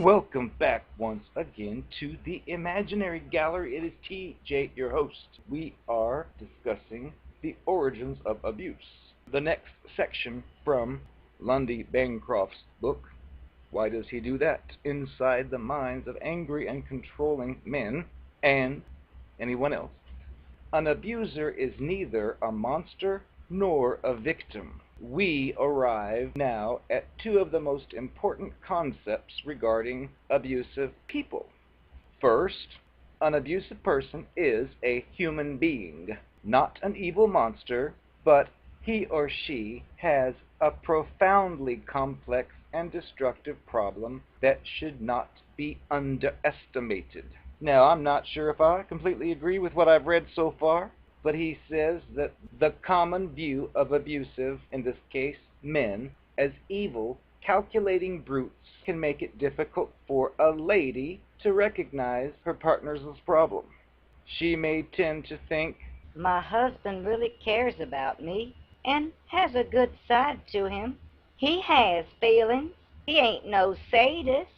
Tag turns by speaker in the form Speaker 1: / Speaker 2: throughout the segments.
Speaker 1: Welcome back once again to the Imaginary Gallery. It is TJ, your host. We are discussing the origins of abuse. The next section from Lundy Bancroft's book, Why Does He Do That? Inside the Minds of Angry and Controlling Men and Anyone Else. An abuser is neither a monster nor a victim. We arrive now at two of the most important concepts regarding abusive people. First, an abusive person is a human being, not an evil monster, but he or she has a profoundly complex and destructive problem that should not be underestimated. Now, I'm not sure if I completely agree with what I've read so far, but he says that the common view of abusive, in this case men, as evil, calculating brutes can make it difficult for a lady to recognize her partner's problem. She may tend to think,
Speaker 2: my husband really cares about me and has a good side to him. He has feelings. He ain't no sadist.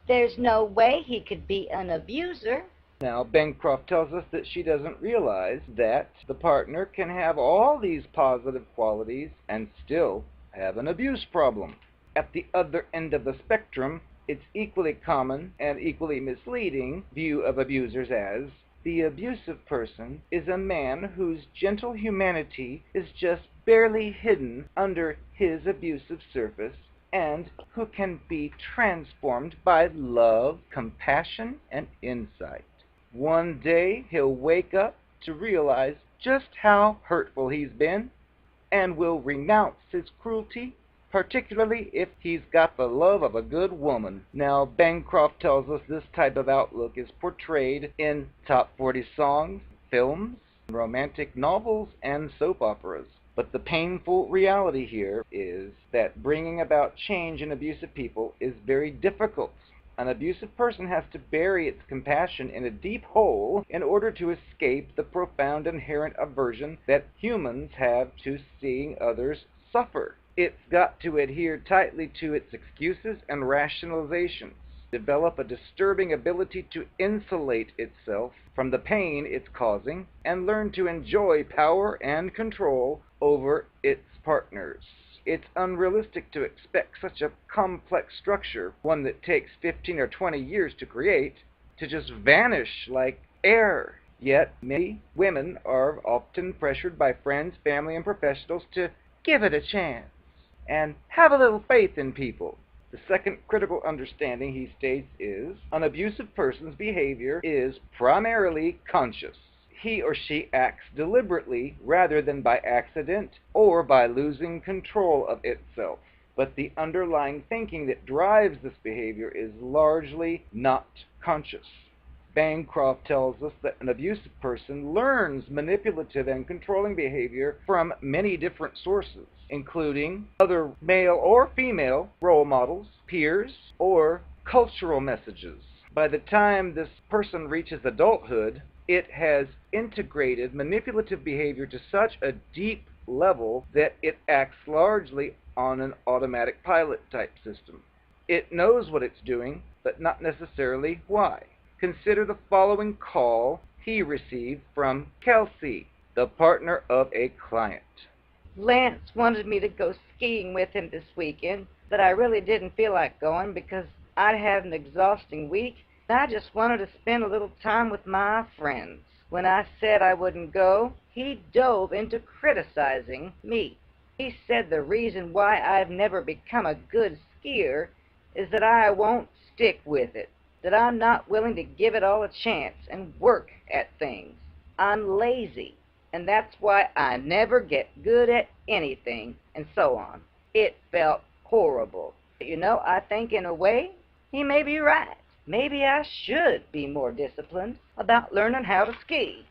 Speaker 2: There's no way he could be an abuser.
Speaker 1: Now, Bancroft tells us that she doesn't realize that the partner can have all these positive qualities and still have an abuse problem. At the other end of the spectrum, it's equally common and equally misleading view of abusers as the abusive person is a man whose gentle humanity is just barely hidden under his abusive surface and who can be transformed by love, compassion, and insight. One day he'll wake up to realize just how hurtful he's been and will renounce his cruelty, particularly if he's got the love of a good woman. Now, Bancroft tells us this type of outlook is portrayed in top 40 songs, films, romantic novels, and soap operas. But the painful reality here is that bringing about change in abusive people is very difficult. An abusive person has to bury its compassion in a deep hole in order to escape the profound inherent aversion that humans have to seeing others suffer. It's got to adhere tightly to its excuses and rationalizations, develop a disturbing ability to insulate itself from the pain it's causing, and learn to enjoy power and control over its partners. It's unrealistic to expect such a complex structure, one that takes 15 or 20 years to create, to just vanish like air. Yet many women are often pressured by friends, family, and professionals to give it a chance and have a little faith in people. The second critical understanding, he states, is an abusive person's behavior is primarily conscious. He or she acts deliberately rather than by accident or by losing control of itself. But the underlying thinking that drives this behavior is largely not conscious. Bancroft tells us that an abusive person learns manipulative and controlling behavior from many different sources, including other male or female role models, peers, or cultural messages. By the time this person reaches adulthood, it has integrated manipulative behavior to such a deep level that it acts largely on an automatic pilot type system. It knows what it's doing, but not necessarily why. Consider the following call he received from Kelsey, the partner of a client.
Speaker 2: Lance wanted me to go skiing with him this weekend, but I really didn't feel like going because I'd had an exhausting week. I just wanted to spend a little time with my friends. When I said I wouldn't go, he dove into criticizing me. He said the reason why I've never become a good skier is that I won't stick with it, that I'm not willing to give it all a chance and work at things. I'm lazy, and that's why I never get good at anything, and so on. It felt horrible. You know, I think in a way, he may be right. Maybe I should be more disciplined about learning how to ski.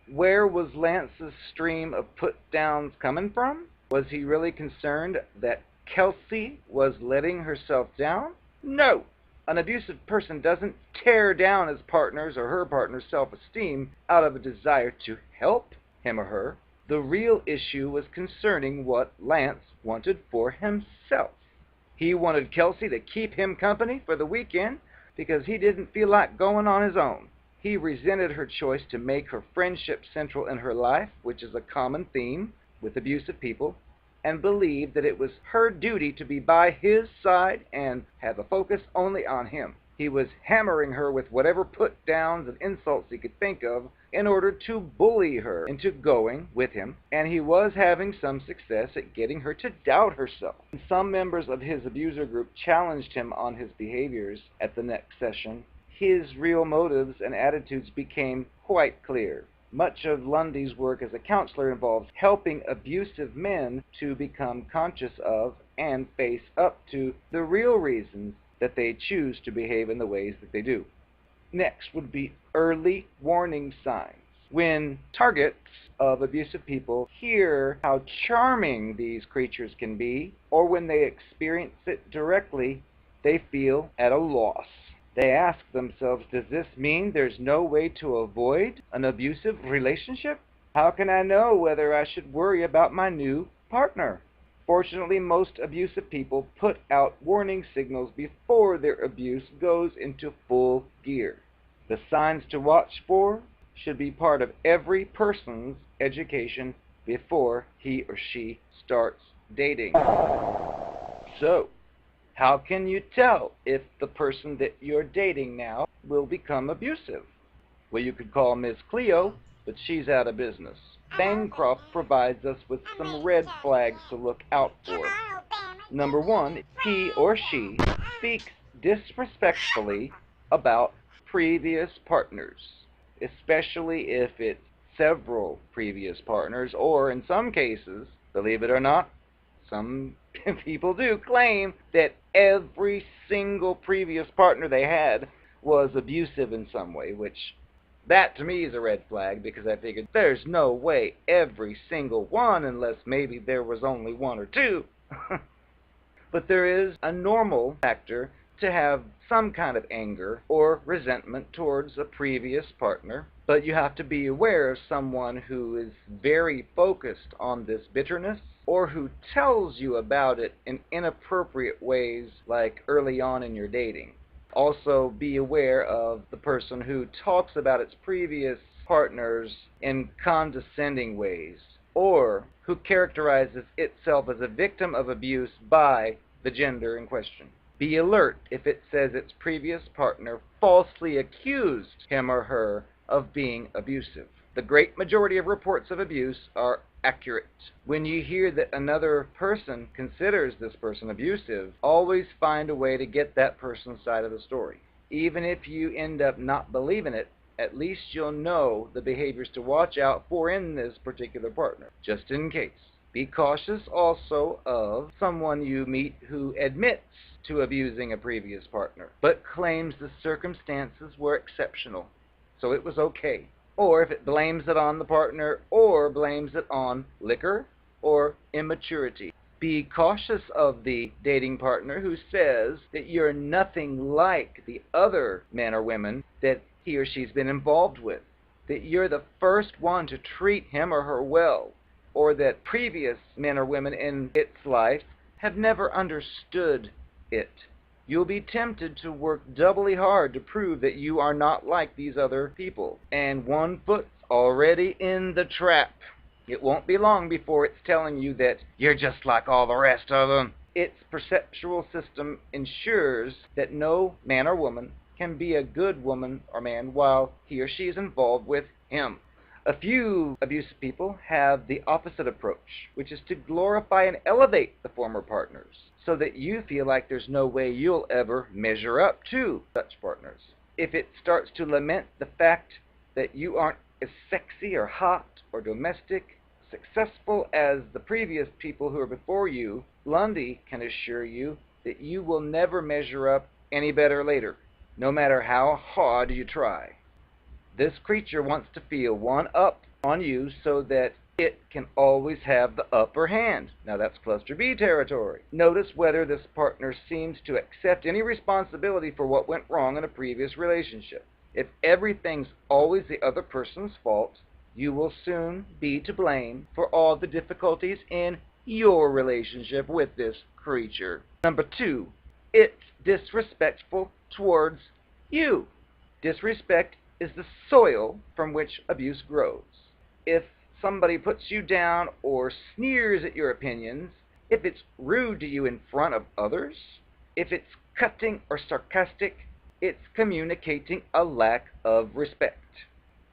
Speaker 1: Where was Lance's stream of put-downs coming from? Was he really concerned that Kelsey was letting herself down? No. An abusive person doesn't tear down his partner's or her partner's self-esteem out of a desire to help him or her. The real issue was concerning what Lance wanted for himself. He wanted Kelsey to keep him company for the weekend because he didn't feel like going on his own. He resented her choice to make her friendship central in her life, which is a common theme with abusive people, and believed that it was her duty to be by his side and have a focus only on him. He was hammering her with whatever put-downs and insults he could think of in order to bully her into going with him, and he was having some success at getting her to doubt herself. Some members of his abuser group challenged him on his behaviors at the next session. His real motives and attitudes became quite clear. Much of Lundy's work as a counselor involves helping abusive men to become conscious of and face up to the real reasons that they choose to behave in the ways that they do. Next would be early warning signs. When targets of abusive people hear how charming these creatures can be, or when they experience it directly, they feel at a loss. They ask themselves, does this mean there's no way to avoid an abusive relationship? How can I know whether I should worry about my new partner? Fortunately, most abusive people put out warning signals before their abuse goes into full gear. The signs to watch for should be part of every person's education before he or she starts dating. So, how can you tell if the person that you're dating now will become abusive? Well, you could call Miss Cleo, but she's out of business. Bancroft provides us with some red flags to look out for. Number one, he or she speaks disrespectfully about previous partners, especially if it's several previous partners, or in some cases, believe it or not, some people do claim that every single previous partner they had was abusive in some way, which that to me is a red flag, because I figured there's no way every single one, unless maybe there was only one or two. But there is a normal factor to have some kind of anger or resentment towards a previous partner, but you have to be aware of someone who is very focused on this bitterness, or who tells you about it in inappropriate ways, like early on in your dating. Also, be aware of the person who talks about its previous partners in condescending ways, or who characterizes itself as a victim of abuse by the gender in question. Be alert if it says its previous partner falsely accused him or her of being abusive. The great majority of reports of abuse are accurate. When you hear that another person considers this person abusive, always find a way to get that person's side of the story. Even if you end up not believing it, at least you'll know the behaviors to watch out for in this particular partner, just in case. Be cautious also of someone you meet who admits to abusing a previous partner, but claims the circumstances were exceptional, so it was okay. Or if it blames it on the partner, or blames it on liquor or immaturity. Be cautious of the dating partner who says that you're nothing like the other men or women that he or she's been involved with, that you're the first one to treat him or her well, or that previous men or women in its life have never understood it. You'll be tempted to work doubly hard to prove that you are not like these other people, and one foot's already in the trap. It won't be long before it's telling you that you're just like all the rest of them. Its perceptual system ensures that no man or woman can be a good woman or man while he or she is involved with him. A few abusive people have the opposite approach, which is to glorify and elevate the former partners, so that you feel like there's no way you'll ever measure up to such partners. If it starts to lament the fact that you aren't as sexy or hot or domestic, successful as the previous people who are before you, Lundy can assure you that you will never measure up any better later, no matter how hard you try. This creature wants to feel one up on you so that it can always have the upper hand. Now that's cluster B territory. Notice whether this partner seems to accept any responsibility for what went wrong in a previous relationship. If everything's always the other person's fault, you will soon be to blame for all the difficulties in your relationship with this creature. Number two, it's disrespectful towards you. Disrespect is the soil from which abuse grows. If somebody puts you down or sneers at your opinions, if it's rude to you in front of others, if it's cutting or sarcastic, it's communicating a lack of respect.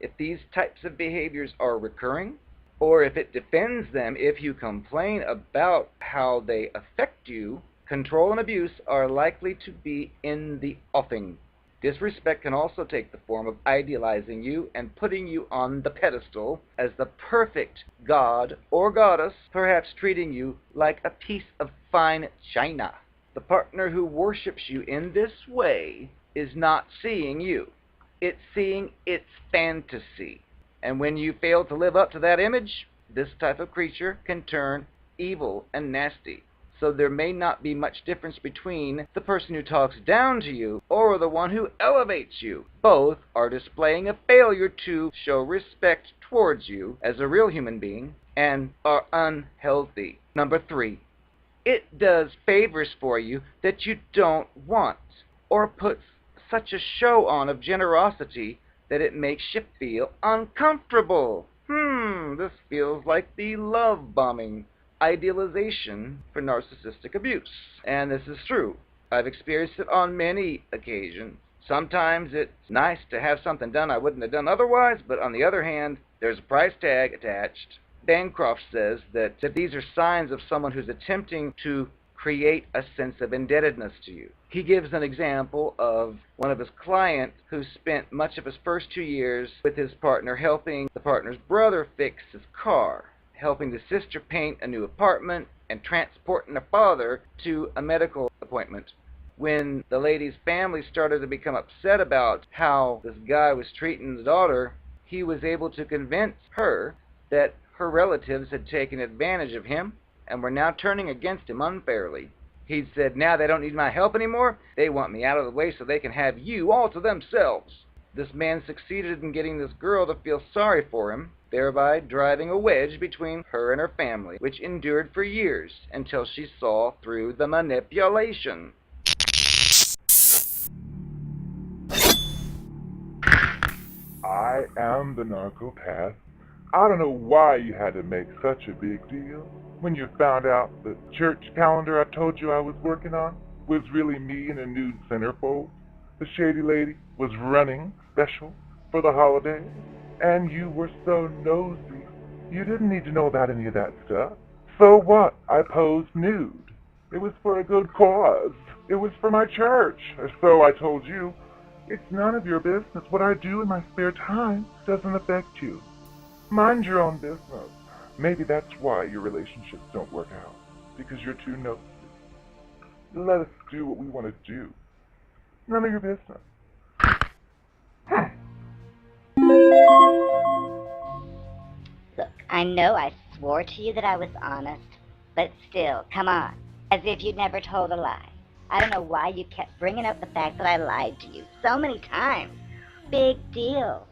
Speaker 1: If these types of behaviors are recurring, or if it defends them if you complain about how they affect you, control and abuse are likely to be in the offing. Disrespect can also take the form of idealizing you and putting you on the pedestal as the perfect god or goddess, perhaps treating you like a piece of fine china. The partner who worships you in this way is not seeing you. It's seeing its fantasy. And when you fail to live up to that image, this type of creature can turn evil and nasty. So there may not be much difference between the person who talks down to you or the one who elevates you. Both are displaying a failure to show respect towards you as a real human being and are unhealthy. Number 3, it does favors for you that you don't want, or puts such a show on of generosity that it makes you feel uncomfortable. This feels like the love bombing idealization for narcissistic abuse. And this is true. I've experienced it on many occasions. Sometimes it's nice to have something done I wouldn't have done otherwise, but on the other hand, there's a price tag attached. Bancroft says that these are signs of someone who's attempting to create a sense of indebtedness to you. He gives an example of one of his clients who spent much of his first 2 years with his partner helping the partner's brother fix his car, helping the sister paint a new apartment, and transporting the father to a medical appointment. When the lady's family started to become upset about how this guy was treating the daughter, he was able to convince her that her relatives had taken advantage of him and were now turning against him unfairly. He'd said, now they don't need my help anymore. They want me out of the way so they can have you all to themselves. This man succeeded in getting this girl to feel sorry for him, thereby driving a wedge between her and her family, which endured for years until she saw through the manipulation.
Speaker 3: I am the Narcopath. I don't know why you had to make such a big deal when you found out the church calendar I told you I was working on was really me in a nude centerfold. The shady lady was running special for the holiday, and you were so nosy. You didn't need to know about any of that stuff. So what? I posed nude. It was for a good cause. It was for my church. Or so I told you. It's none of your business. What I do in my spare time doesn't affect you. Mind your own business. Maybe that's why your relationships don't work out. Because you're too nosy. Let us do what we want to do. None of your business.
Speaker 4: Look, I know I swore to you that I was honest, but still, come on, as if you'd never told a lie. I don't know why you kept bringing up the fact that I lied to you so many times. Big deal.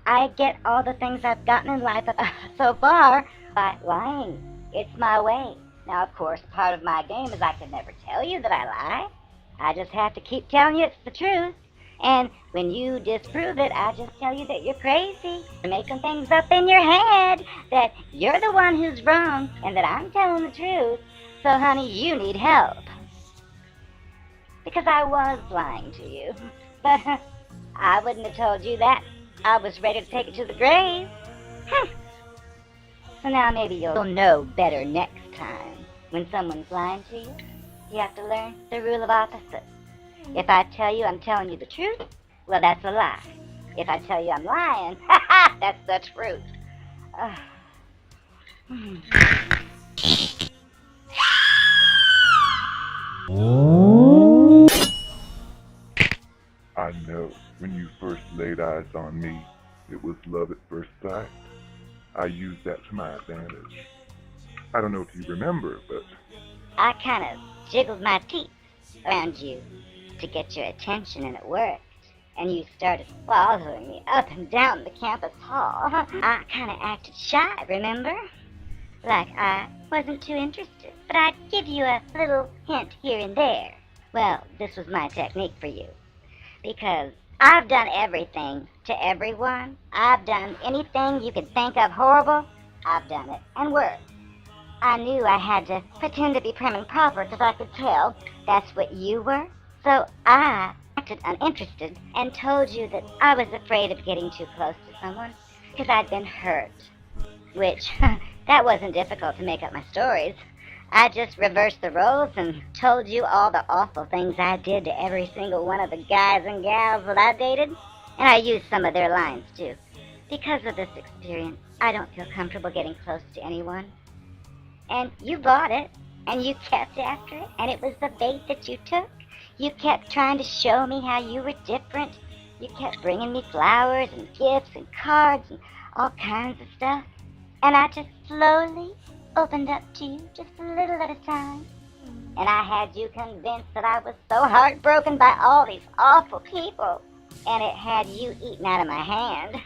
Speaker 4: I get all the things I've gotten in life so far by lying. It's my way. Now, of course, part of my game is I can never tell you that I lie. I just have to keep telling you it's the truth. And when you disprove it, I just tell you that you're crazy. You're making things up in your head, that you're the one who's wrong, and that I'm telling the truth. So, honey, you need help. Because I was lying to you. But I wouldn't have told you that. I was ready to take it to the grave. So now maybe you'll know better next time. When someone's lying to you, you have to learn the rule of opposites. If I tell you I'm telling you the truth, well, that's a lie. If I tell you I'm lying, that's the truth.
Speaker 3: I know when you first laid eyes on me, it was love at first sight. I used that to my advantage. I don't know if you remember, but
Speaker 4: I kind of jiggled my teeth around you to get your attention, and it worked. And you started following me up and down the campus hall. I kind of acted shy, remember? Like I wasn't too interested, but I'd give you a little hint here and there. Well, this was my technique for you. because I've done everything to everyone. I've done anything you could think of horrible. I've done it, and worse. I knew I had to pretend to be prim and proper because I could tell that's what you were. So I acted uninterested and told you that I was afraid of getting too close to someone because I'd been hurt. Which, that wasn't difficult to make up my stories. I just reversed the roles and told you all the awful things I did to every single one of the guys and gals that I dated. And I used some of their lines, too. Because of this experience, I don't feel comfortable getting close to anyone. And you bought it, and you kept after it, and it was the bait that you took. You kept trying to show me how you were different. You kept bringing me flowers and gifts and cards and all kinds of stuff. And I just slowly opened up to you, just a little at a time. And I had you convinced that I was so heartbroken by all these awful people. And it had you eaten out of my hand.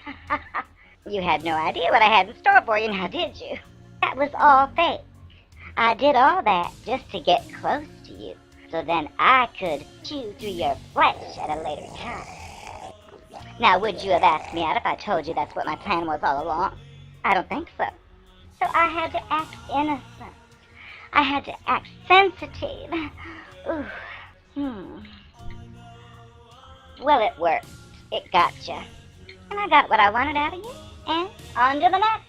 Speaker 4: You had no idea what I had in store for you, now did you? That was all fake. I did all that just to get close to you, so then I could chew through your flesh at a later time. Now, would you have asked me out if I told you that's what my plan was all along? I don't think so. So I had to act innocent. I had to act sensitive. Ooh. Well, it worked. It got you. And I got what I wanted out of you. And on to the next.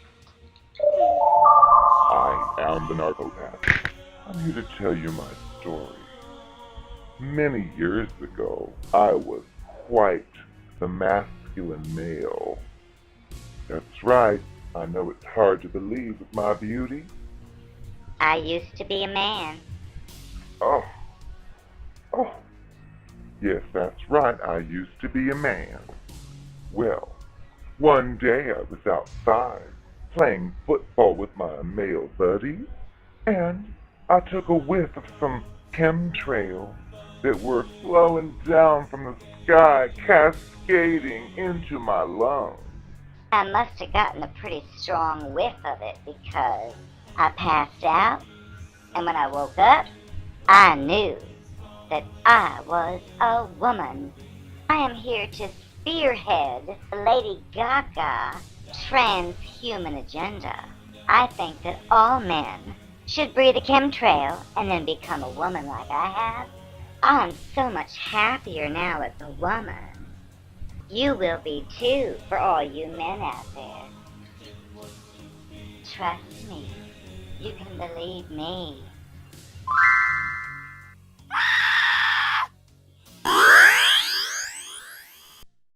Speaker 3: I am the Narcopath. I'm here to tell you my story. Many years ago, I was quite the masculine male. That's right. I know it's hard to believe with my beauty.
Speaker 4: I used to be a man.
Speaker 3: Oh. Yes, that's right. I used to be a man. Well, one day I was outside playing football with my male buddies, and I took a whiff of some chemtrails that were flowing down from the sky, cascading into my lungs.
Speaker 4: I must have gotten a pretty strong whiff of it because I passed out, and when I woke up, I knew that I was a woman. I am here to spearhead the Lady Gaga transhuman agenda. I think that all men should breathe a chemtrail and then become a woman like I have. I'm so much happier now as a woman. You will be too, for all you men out there. Trust me. You can believe me.